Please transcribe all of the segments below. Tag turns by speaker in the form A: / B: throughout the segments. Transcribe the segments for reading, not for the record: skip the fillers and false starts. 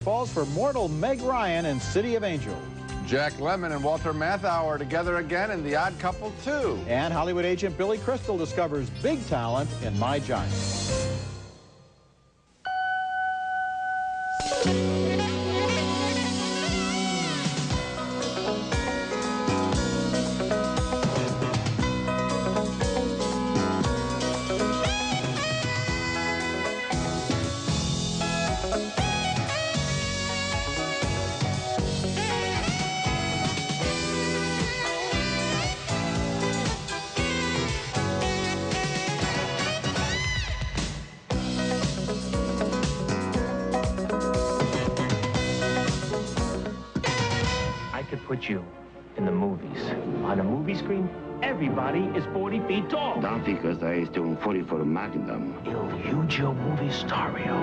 A: falls for mortal Meg Ryan in City of Angels.
B: Jack Lemmon and Walter Matthau are together again in The Odd Couple 2.
A: And Hollywood agent Billy Crystal discovers big talent in My Giant.
C: Put you in the movies. On a movie screen, everybody is 40 feet tall.
D: Not because I is doing 40 for the Magnum.
C: Il Hugio Movie Stario.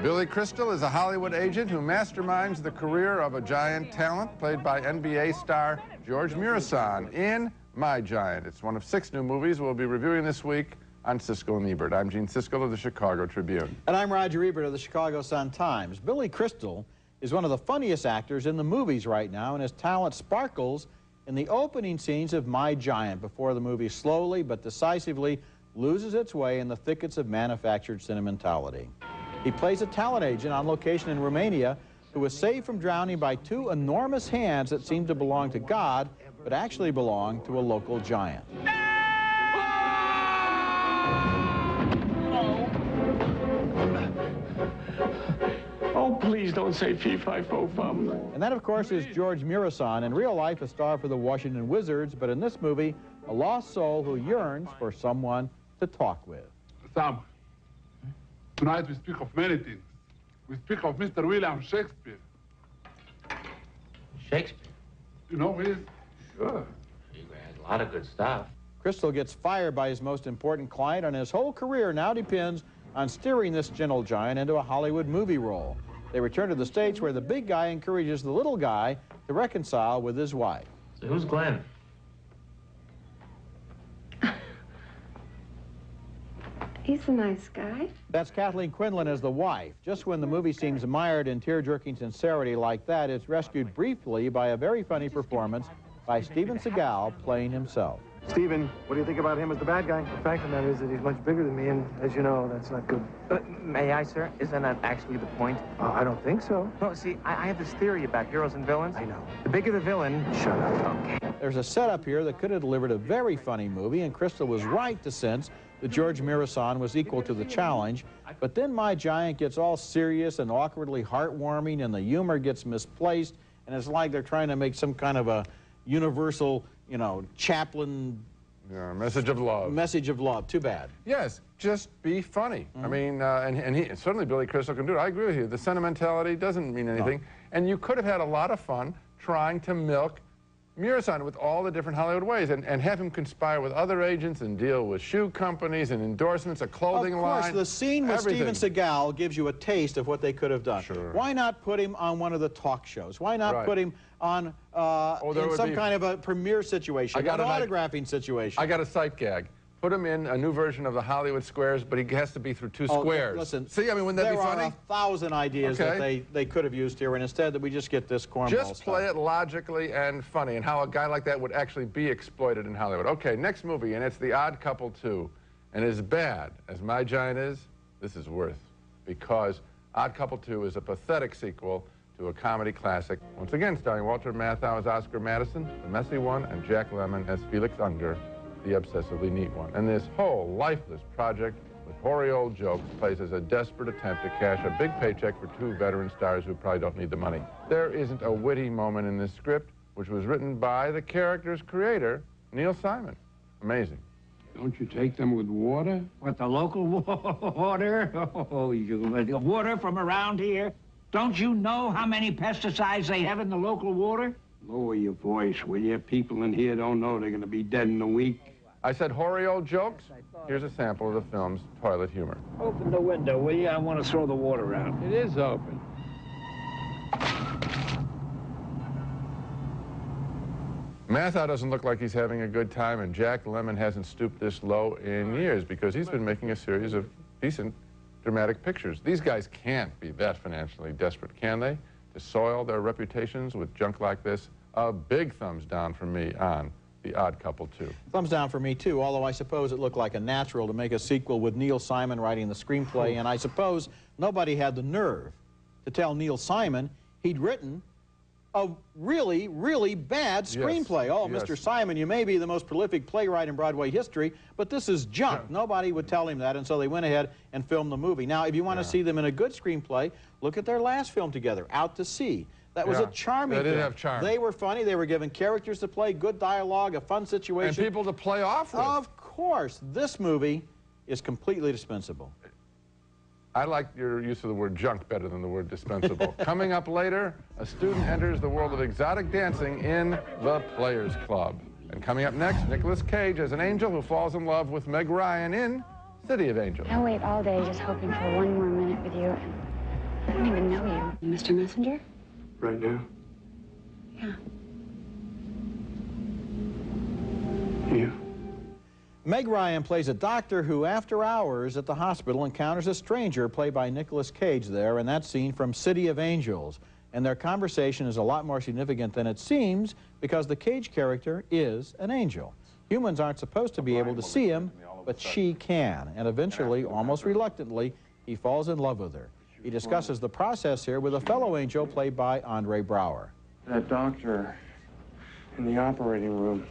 B: Billy Crystal is a Hollywood agent who masterminds the career of a giant talent played by NBA star George Murison in My Giant. It's one of 6 new movies we'll be reviewing this week on Siskel and Ebert. I'm Gene Siskel of the Chicago Tribune.
A: And I'm Roger Ebert of the Chicago Sun-Times. Billy Crystal is one of the funniest actors in the movies right now, and his talent sparkles in the opening scenes of My Giant before the movie slowly but decisively loses its way in the thickets of manufactured sentimentality. He plays a talent agent on location in Romania who was saved from drowning by 2 enormous hands that seemed to belong to God but actually belong to a local giant.
E: Oh, please don't say fee-fi-fo-fum.
A: And that, of course, is George Murison, in real life a star for the Washington Wizards, but in this movie, a lost soul who yearns for someone to talk with.
F: Sam, tonight we speak of many things. We speak of Mr. William Shakespeare.
C: Shakespeare?
F: You know him?
C: Sure. He had a lot of good stuff.
A: Crystal gets fired by his most important client, and his whole career now depends on steering this gentle giant into a Hollywood movie role. They return to the States where the big guy encourages the little guy to reconcile with his wife.
C: So who's Glenn?
G: He's a nice guy.
A: That's Kathleen Quinlan as the wife. Just when the movie seems mired in tear-jerking sincerity like that, it's rescued briefly by a very funny performance by Steven Seagal playing himself.
H: Steven, what do you think about him as the bad guy? The fact of the matter is that he's much bigger than me, and as you know, that's not good.
I: May I, sir? Isn't that actually the point?
H: I don't think so.
I: No, see, I have this theory about heroes and villains.
H: I know.
I: The bigger the villain...
H: Shut up.
I: Okay.
A: There's a setup here that could have delivered a very funny movie, and Crystal was right to sense that George Murison was equal to the challenge. But then My Giant gets all serious and awkwardly heartwarming, and the humor gets misplaced, and it's like they're trying to make some kind of a universal, you know, Chaplin...
B: Yeah, message of love.
A: Message of love. Too bad.
B: Yes, just be funny. I mean, and certainly Billy Crystal can do it. I agree with you. The sentimentality doesn't mean anything. No. And you could have had a lot of fun trying to milk Murison with all the different Hollywood ways and have him conspire with other agents and deal with shoe companies and endorsements, a clothing line.
A: Of course, the scene with
B: everything.
A: Steven Seagal gives you a taste of what they could have done.
B: Sure.
A: Why not put him on one of the talk shows? Why not put him on in some kind of a premiere situation, an autographing situation?
B: I got a sight gag. Put him in a new version of the Hollywood Squares, but he has to be through 2 squares.
A: Listen,
B: see, I mean, wouldn't that be funny?
A: There are 1,000 ideas that they could have used here, and instead that we just get this cornball stuff.
B: Just play it logically and funny, and how a guy like that would actually be exploited in Hollywood. Okay, next movie, and it's The Odd Couple 2. And as bad as My Giant is, this is worth, because Odd Couple 2 is a pathetic sequel to a comedy classic. Once again, starring Walter Matthau as Oscar Madison, the messy one, and Jack Lemmon as Felix Unger, the obsessively neat one. And this whole lifeless project with hoary old jokes plays as a desperate attempt to cash a big paycheck for 2 veteran stars who probably don't need the money. There isn't a witty moment in this script, which was written by the character's creator, Neil Simon. Amazing.
F: Don't you take them with water?
J: What, the local water? Oh, water from around here? Don't you know how many pesticides they have in the local water?
F: Lower your voice, will you? People in here don't know they're going to be dead in a week.
B: I said hoary old jokes. Here's a sample of the film's toilet humor.
J: Open the window, will you? I want to throw the water out.
F: It is open.
B: Matthau doesn't look like he's having a good time, and Jack Lemmon hasn't stooped this low in years because he's been making a series of decent dramatic pictures. These guys can't be that financially desperate, can they? To soil their reputations with junk like this? A big thumbs down from me on The Odd Couple 2.
A: Thumbs down for me, too, although I suppose it looked like a natural to make a sequel with Neil Simon writing the screenplay, and I suppose nobody had the nerve to tell Neil Simon he'd written a really, really bad screenplay.
B: Yes,
A: Oh,
B: yes.
A: Mr. Simon, you may be the most prolific playwright in Broadway history, but this is junk.
B: Yeah.
A: Nobody would tell him that, and so they went ahead and filmed the movie. Now, if you want to see them in a good screenplay, look at their last film together, Out to Sea. That was a charming film.
B: They did have charm.
A: They were funny. They were given characters to play, good dialogue, a fun situation.
B: And people to play off with.
A: Of course. This movie is completely dispensable.
B: I like your use of the word junk better than the word dispensable. Coming up later, a student enters the world of exotic dancing in The Players Club. And coming up next, Nicolas Cage as an angel who falls in love with Meg Ryan in City of Angels.
K: I wait all day just hoping for one more minute with you, and I don't even know you. Mr. Messenger?
E: Right now?
K: Yeah.
E: You?
A: Meg Ryan plays a doctor who, after hours at the hospital, encounters a stranger played by Nicolas Cage there, and that's seen from City of Angels. And their conversation is a lot more significant than it seems because the Cage character is an angel. Humans aren't supposed to be able to see him, but she can. And eventually, almost reluctantly, he falls in love with her. He discusses the process here with a fellow angel played by Andre Braugher.
E: That doctor in the operating room,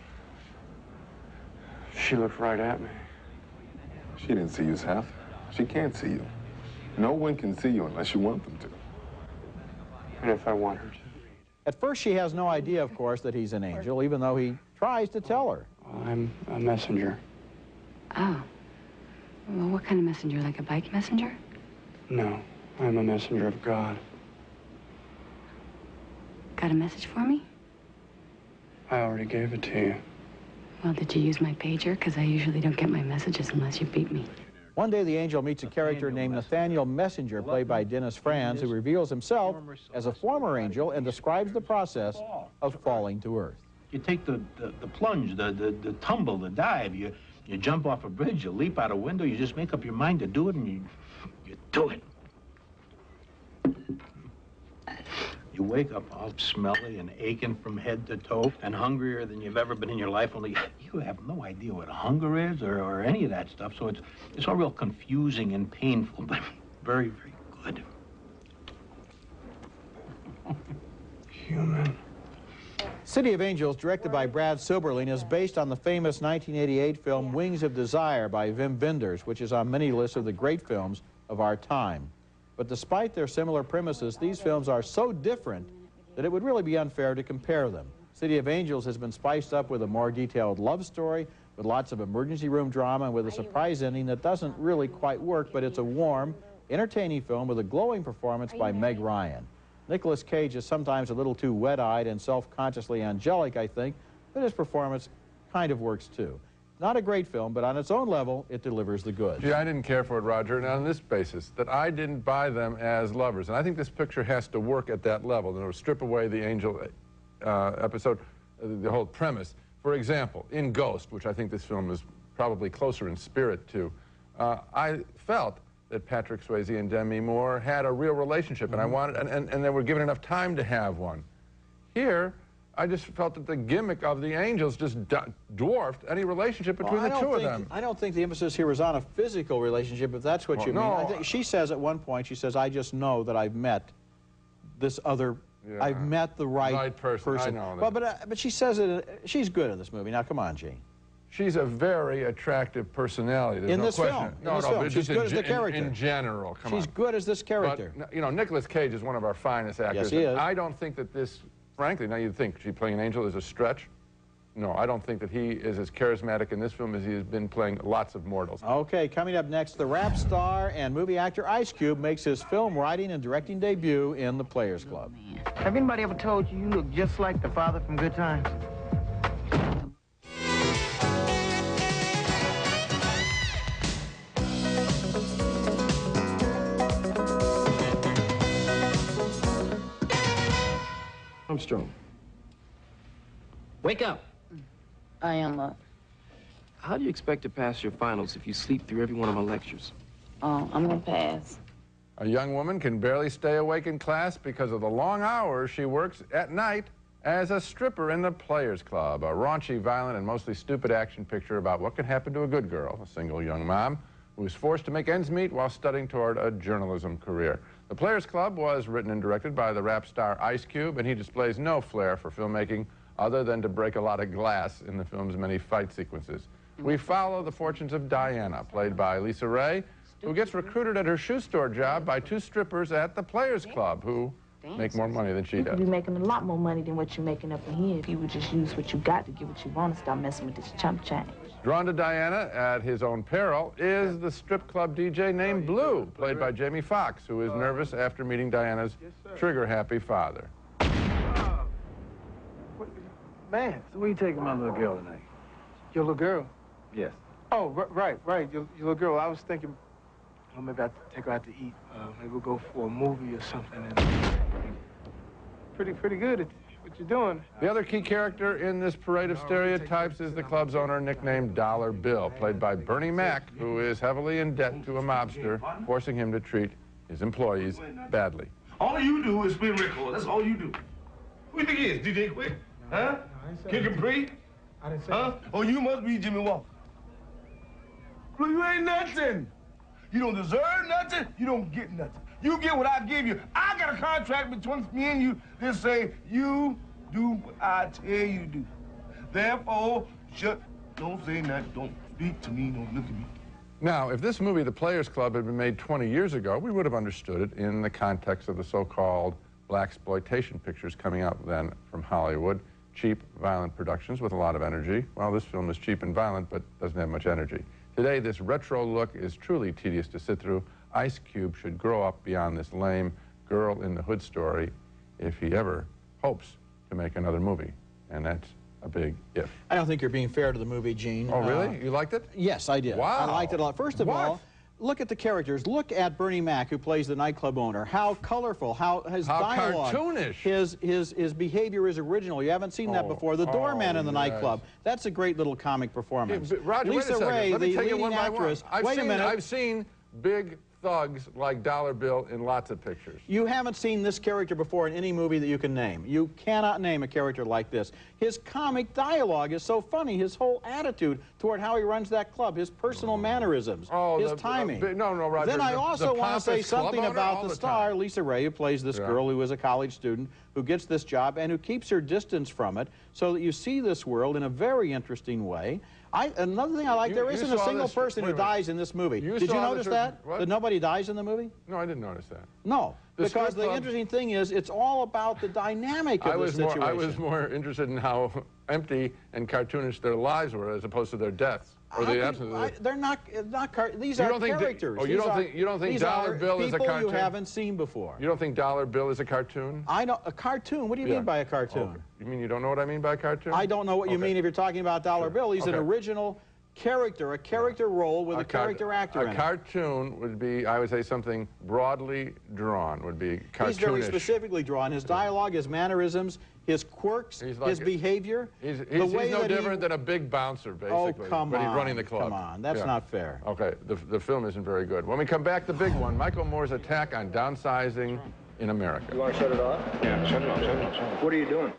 E: she looked right at me.
L: She didn't see you, Seth. She can't see you. No one can see you unless you want them to.
E: And if I want her to.
A: At first, she has no idea, of course, that he's an angel, even though he tries to tell her.
E: Well, I'm a messenger.
K: Oh. Well, what kind of messenger? Like a bike messenger?
E: No, I'm a messenger of God.
K: Got a message for me?
E: I already gave it to you.
K: Well, did you use my pager? Because I usually don't get my messages unless you beat me.
A: One day, the angel meets a character named Nathaniel Messenger, played by Dennis Franz, who reveals himself as a former angel and describes the process of falling to earth.
M: You take the plunge, the tumble, the dive. You jump off a bridge, you leap out a window, you just make up your mind to do it, and you do it. You wake up all smelly and aching from head to toe and hungrier than you've ever been in your life, only you have no idea what hunger is or any of that stuff, so it's all real confusing and painful, but very, very good.
E: Human.
A: City of Angels, directed by Brad Silberling, is based on the famous 1988 film Wings of Desire by Wim Wenders, which is on many lists of the great films of our time. But despite their similar premises, these films are so different that it would really be unfair to compare them. City of Angels has been spiced up with a more detailed love story, with lots of emergency room drama, and with a surprise ending that doesn't really quite work, but it's a warm, entertaining film with a glowing performance by Meg Ryan. Nicolas Cage is sometimes a little too wet-eyed and self-consciously angelic, I think, but his performance kind of works too. Not a great film, but on its own level, it delivers the goods.
B: Gee, I didn't care for it, Roger, and on this basis, that I didn't buy them as lovers. And I think this picture has to work at that level. In other words, strip away the angel episode, the whole premise. For example, in Ghost, which I think this film is probably closer in spirit to, I felt that Patrick Swayze and Demi Moore had a real relationship, and I wanted, and they were given enough time to have one. Here, I just felt that the gimmick of the angels just dwarfed any relationship between the two of them.
A: I don't think the emphasis here is on a physical relationship, if that's what you mean. I think she says at one point, she says, I just know that I've met this other, I've met the right person.
B: I know that.
A: Well, but she says it, she's good in this movie. Now, come on, Gene.
B: She's a very attractive personality. There's
A: in
B: no
A: this
B: question.
A: film.
B: No,
A: in this
B: no,
A: film.
B: but
A: She's
B: just
A: good as the character.
B: In general, come on.
A: She's good as this character.
B: But, you know, Nicolas Cage is one of our finest actors.
A: Yes, he is.
B: I don't think that this, frankly, now you'd think she playing an angel is a stretch. No, I don't think that he is as charismatic in this film as he has been playing lots of mortals.
A: Okay, coming up next, the rap star and movie actor Ice Cube makes his film writing and directing debut in The Players Club.
I: Have anybody ever told you you look just like the father from Good Times?
N: Armstrong. Wake up.
O: I am up.
N: How do you expect to pass your finals if you sleep through every one of my lectures?
O: Oh, I'm gonna pass.
B: A young woman can barely stay awake in class because of the long hours she works at night as a stripper in the Players Club, a raunchy, violent, and mostly stupid action picture about what can happen to a good girl, a single young mom, who is forced to make ends meet while studying toward a journalism career. The Players Club was written and directed by the rap star Ice Cube, and he displays no flair for filmmaking other than to break a lot of glass in the film's many fight sequences. We follow the fortunes of Diana, played by Lisa Ray, who gets recruited at her shoe store job by two strippers at the Players Club who make more money than she
P: You
B: does.
P: could be making a lot more money than what you're making up in here if you would just use what you got to get what you want and stop messing with this chump change.
B: Drawn to Diana at his own peril is the strip club DJ named Blue, played by Jamie Foxx, who is nervous after meeting Diana's trigger-happy father.
H: Man, so where you taking my little girl tonight? Your little girl?
N: Yes.
H: Oh, right. Your little girl. I was thinking, well, maybe I'd take her out to eat. Maybe we'll go for a movie or something. And pretty good at what you're doing.
B: The other key character in this parade of stereotypes is the club's owner, nicknamed Dollar Bill, played by Bernie Mac, who is heavily in debt to a mobster, forcing him to treat his employees badly.
Q: All you do is spin records. That's all you do. Who do you think he is? DJ Quick? Huh? Kid Capri?
H: I didn't say
Q: huh? Oh, you must be Jimmy Walker. Well, you ain't nothing. You don't deserve nothing. You don't get nothing. You get what I give you. I got a contract between me and you that say you do what I tell you to do. Therefore, don't say nothing. Don't speak to me. Don't look at me.
B: Now, if this movie, The Players Club, had been made 20 years ago, we would have understood it in the context of the so-called blaxploitation pictures coming out then from Hollywood. Cheap, violent productions with a lot of energy. Well, this film is cheap and violent, but doesn't have much energy. Today, this retro look is truly tedious to sit through. Ice Cube should grow up beyond this lame girl-in-the-hood story if he ever hopes to make another movie, and that's a big if.
A: I don't think you're being fair to the movie, Gene.
B: Oh, really? You liked it?
A: Yes, I did.
B: Wow.
A: I liked it a lot. First of all, look at the characters. Look at Bernie Mac, who plays the nightclub owner. How colorful, how his dialogue,
B: cartoonish.
A: His behavior is original. You haven't seen that before. The doorman in the nightclub. That's a great little comic performance.
B: Roger,
A: Lisa
B: wait a second.
A: Ray,
B: Let me
A: the
B: take it
A: leading
B: one by
A: actress.
B: one.
A: Wait a minute.
B: I've seen big thugs like Dollar Bill in lots of pictures.
A: You haven't seen this character before in any movie that you can name. You cannot name a character like this. His comic dialogue is so funny. His whole attitude toward how he runs that club, his personal mannerisms, his timing.
B: No, Roger.
A: Then I also want to say something about the star,
B: time.
A: Lisa Ray, who plays this girl who is a college student, who gets this job and who keeps her distance from it so that you see this world in a very interesting way. Another thing I like, there isn't a single person who dies in this movie. Did you notice that? That nobody dies in the movie?
B: No, I didn't notice that.
A: No, because the interesting thing is it's all about the dynamic of the situation.
B: I was more interested in how empty and cartoonish their lives were as opposed to their deaths. Or the absence of
A: they're not these are characters.
B: You don't think Dollar Bill is a cartoon?
A: People you haven't seen before.
B: You don't think Dollar Bill is a cartoon?
A: I know a cartoon. What do you mean by a cartoon?
B: Oh, you mean you don't know what I mean by a cartoon?
A: I don't know what you mean if you're talking about Dollar Bill. He's an original character, a character role with a character actor in it.
B: A cartoon would be, I would say, something broadly drawn would be cartoonish.
A: He's very specifically drawn. His dialogue, his mannerisms, his quirks, his behavior.
B: He's no different than a big bouncer, basically.
A: Oh, come on.
B: But he's running the club.
A: Come on, that's not fair.
B: Okay, the film isn't very good. When we come back, the big one, Michael Moore's attack on downsizing in America.
N: You want to shut it off? Yeah, shut it off, shut it off, shut it off. What are you doing?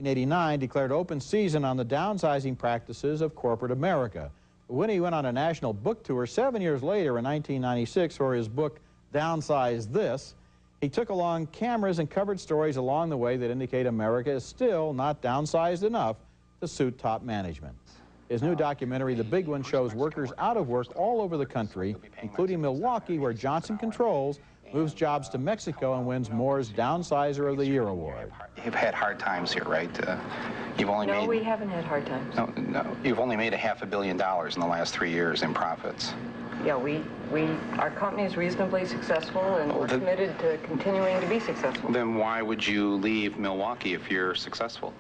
A: In 1989 declared open season on the downsizing practices of corporate America. When he went on a national book tour 7 years later in 1996 for his book Downsize This, he took along cameras and covered stories along the way that indicate America is still not downsized enough to suit top management. His new documentary, The Big One, shows workers out of work all over the country, including Milwaukee, where Johnson Controls moves jobs to Mexico and wins Moore's Downsizer of the Year award.
R: You've had hard times here, right? You've only made...
S: No, we haven't had hard times.
R: No, you've only made $500 million in the last 3 years in profits.
S: Yeah, our company is reasonably successful, and we're committed to continuing to be successful.
R: Then why would you leave Milwaukee if you're successful?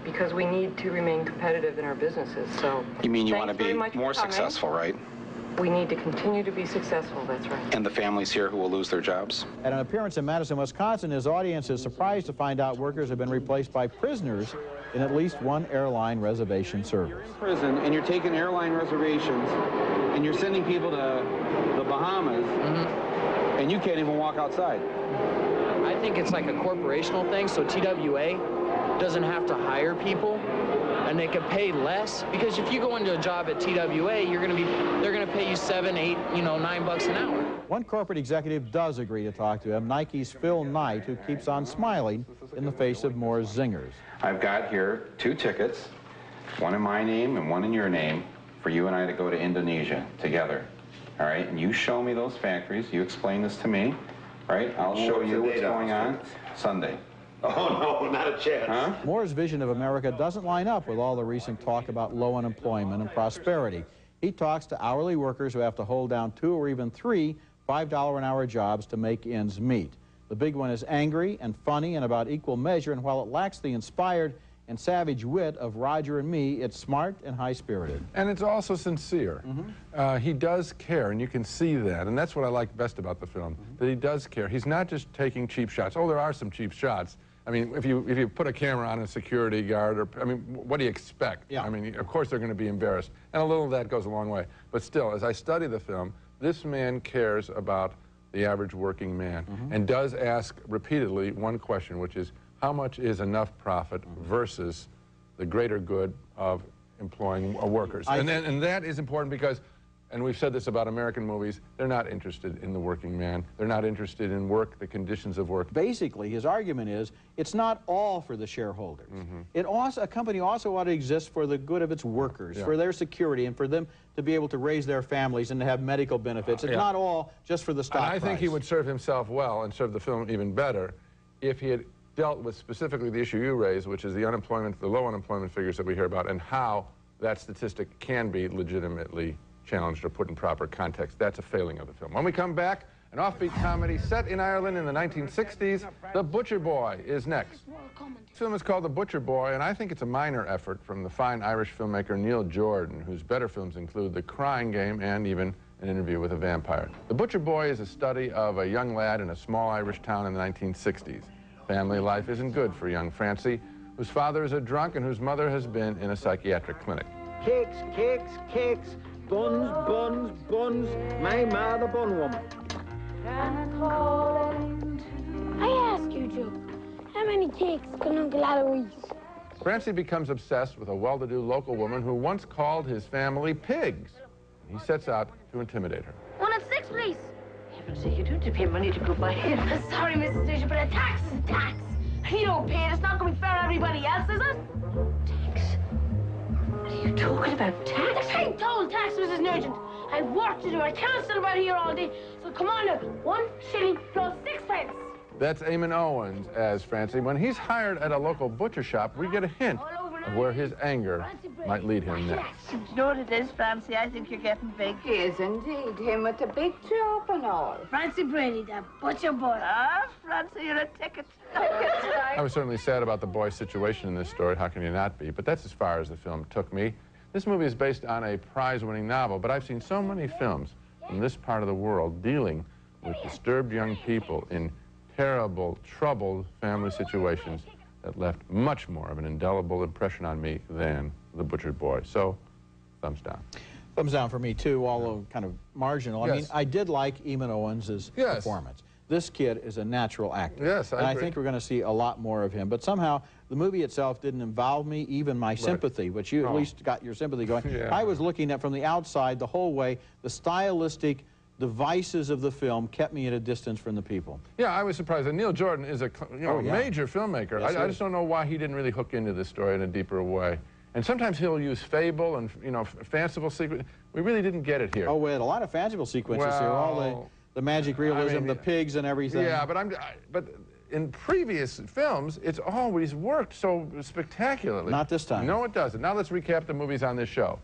S: Because we need to remain competitive in our businesses, so...
R: You mean you want to be more successful, right?
S: We need to continue to be successful, that's right.
R: And the families here who will lose their jobs?
A: At an appearance in Madison, Wisconsin, his audience is surprised to find out workers have been replaced by prisoners in at least one airline reservation service.
O: You're in prison and you're taking airline reservations and you're sending people to the Bahamas and you can't even walk outside.
T: I think it's like a corporational thing, so TWA doesn't have to hire people and they can pay less, because if you go into a job at TWA, they're gonna pay you $7, $8, $9 an hour.
A: One corporate executive does agree to talk to him, Nike's Phil Knight, who keeps on smiling in the face of more zingers.
R: I've got here 2 tickets, one in my name and one in your name, for you and I to go to Indonesia together. All right, and you show me those factories, you explain this to me, right? I'll show you what's going on Sunday.
D: Oh, no, not a chance.
R: Huh?
A: Moore's vision of America doesn't line up with all the recent talk about low unemployment and prosperity. He talks to hourly workers who have to hold down 2 or even 3 $5 an hour jobs to make ends meet. The big one is angry and funny and about equal measure, and while it lacks the inspired and savage wit of Roger and me, it's smart and high-spirited.
B: And it's also sincere. He does care, and you can see that, and that's what I like best about the film, that he does care. He's not just taking cheap shots. Oh, there are some cheap shots. I mean, if you put a camera on a security guard, or, I mean, what do you expect? Yeah. I mean, of course they're going to be embarrassed, and a little of that goes a long way. But still, as I study the film, this man cares about the average working man, and does ask repeatedly one question, which is, how much is enough profit versus the greater good of employing workers? And that is important because, and we've said this about American movies, they're not interested in the working man. They're not interested in work, the conditions of work.
A: Basically, his argument is, it's not all for the shareholders. A company also ought to exist for the good of its workers, for their security, and for them to be able to raise their families and to have medical benefits. It's not all just for the stock price.
B: I think he would serve himself well and serve the film even better if he had dealt with specifically the issue you raised, which is the unemployment, the low unemployment figures that we hear about, and how that statistic can be legitimately challenged or put in proper context. That's a failing of the film. When we come back, an offbeat comedy set in Ireland in the 1960s, The Butcher Boy is next. This film is called The Butcher Boy, and I think it's a minor effort from the fine Irish filmmaker Neil Jordan, whose better films include The Crying Game and even An Interview with a Vampire. The Butcher Boy is a study of a young lad in a small Irish town in the 1960s. Family life isn't good for young Francie, whose father is a drunk and whose mother has been in a psychiatric clinic.
J: Cakes, cakes, cakes, buns, buns, buns. My ma, the bun woman.
K: I ask you, Joe, how many cakes can Uncle Otto eat?
B: Francie becomes obsessed with a well-to-do local woman who once called his family pigs. He sets out to intimidate her.
K: 1 and 6, please.
U: Heaven's sake, you don't have to pay money to go by here.
K: Sorry, Mrs. Station, but a tax is a tax. You don't pay it. It's not going to be fair to everybody else, is it?
U: Tax? What are you talking about, tax?
K: I told tax, Mrs. Nugent. I have work to do. I can't sit about here all day. So come on now. 1 shilling plus 6 pence.
B: That's Eamon Owens as Francie. When he's hired at a local butcher shop, we get a hint of where his anger might lead him next.
U: You know what it is, Francie? I think you're getting big.
V: He is indeed. Him with the big job and all.
K: Francie Brady, that butcher boy.
U: Ah, Francie, you're a ticket.
B: I was certainly sad about the boy's situation in this story. How can you not be? But that's as far as the film took me. This movie is based on a prize-winning novel, but I've seen so many films from this part of the world dealing with disturbed young people in terrible, troubled family situations that left much more of an indelible impression on me than The Butcher Boy. So, thumbs down.
A: Thumbs down for me, too, although kind of marginal.
B: Yes.
A: I mean, I did like Eamon Owens' performance. This kid is a natural actor.
B: Yes, I agree.
A: I think we're going to see a lot more of him. But somehow, the movie itself didn't involve me, even my sympathy, which you at least got your sympathy going. I was looking at, from the outside, the whole way, the stylistic devices of the film kept me at a distance from the people.
B: Yeah, I was surprised. And Neil Jordan is a major filmmaker.
A: Yes,
B: I just don't know why he didn't really hook into this story in a deeper way. And sometimes he'll use fable and, fanciful sequences. We really didn't get it here.
A: Oh, we had a lot of fanciful sequences here. All the magic realism, the pigs and everything.
B: Yeah, but in previous films, it's always worked so spectacularly.
A: Not this time.
B: No, it doesn't. Now let's recap the movies on this show.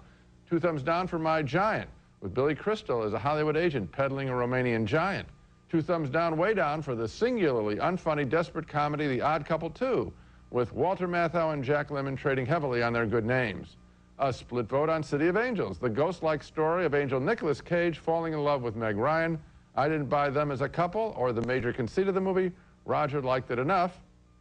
B: 2 thumbs down for My Giant, with Billy Crystal as a Hollywood agent peddling a Romanian giant. 2 thumbs down, way down, for the singularly unfunny, desperate comedy The Odd Couple 2, with Walter Matthau and Jack Lemmon trading heavily on their good names. A split vote on City of Angels, the ghost-like story of Angel Nicolas Cage falling in love with Meg Ryan. I didn't buy them as a couple or the major conceit of the movie. Roger liked it enough,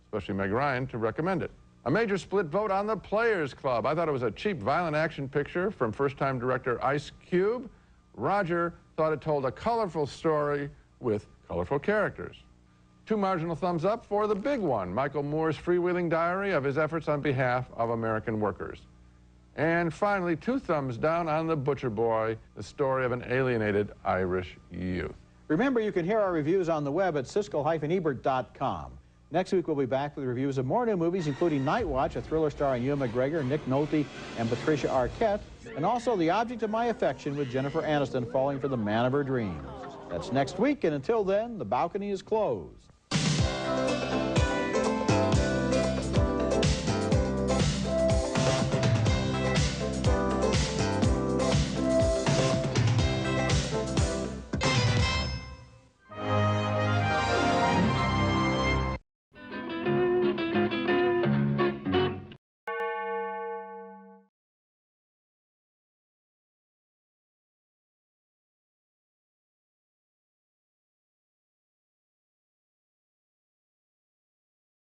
B: especially Meg Ryan, to recommend it. A major split vote on The Players Club. I thought it was a cheap, violent action picture from first-time director Ice Cube. Roger thought it told a colorful story with colorful characters. 2 marginal thumbs up for the big one, Michael Moore's freewheeling diary of his efforts on behalf of American workers. And finally, 2 thumbs down on The Butcher Boy, the story of an alienated Irish youth.
A: Remember, you can hear our reviews on the web at Siskel-Ebert.com. Next week, we'll be back with reviews of more new movies, including Night Watch, a thriller starring Ewan McGregor, Nick Nolte, and Patricia Arquette, and also The Object of My Affection with Jennifer Aniston falling for the man of her dreams. That's next week, and until then, the balcony is closed.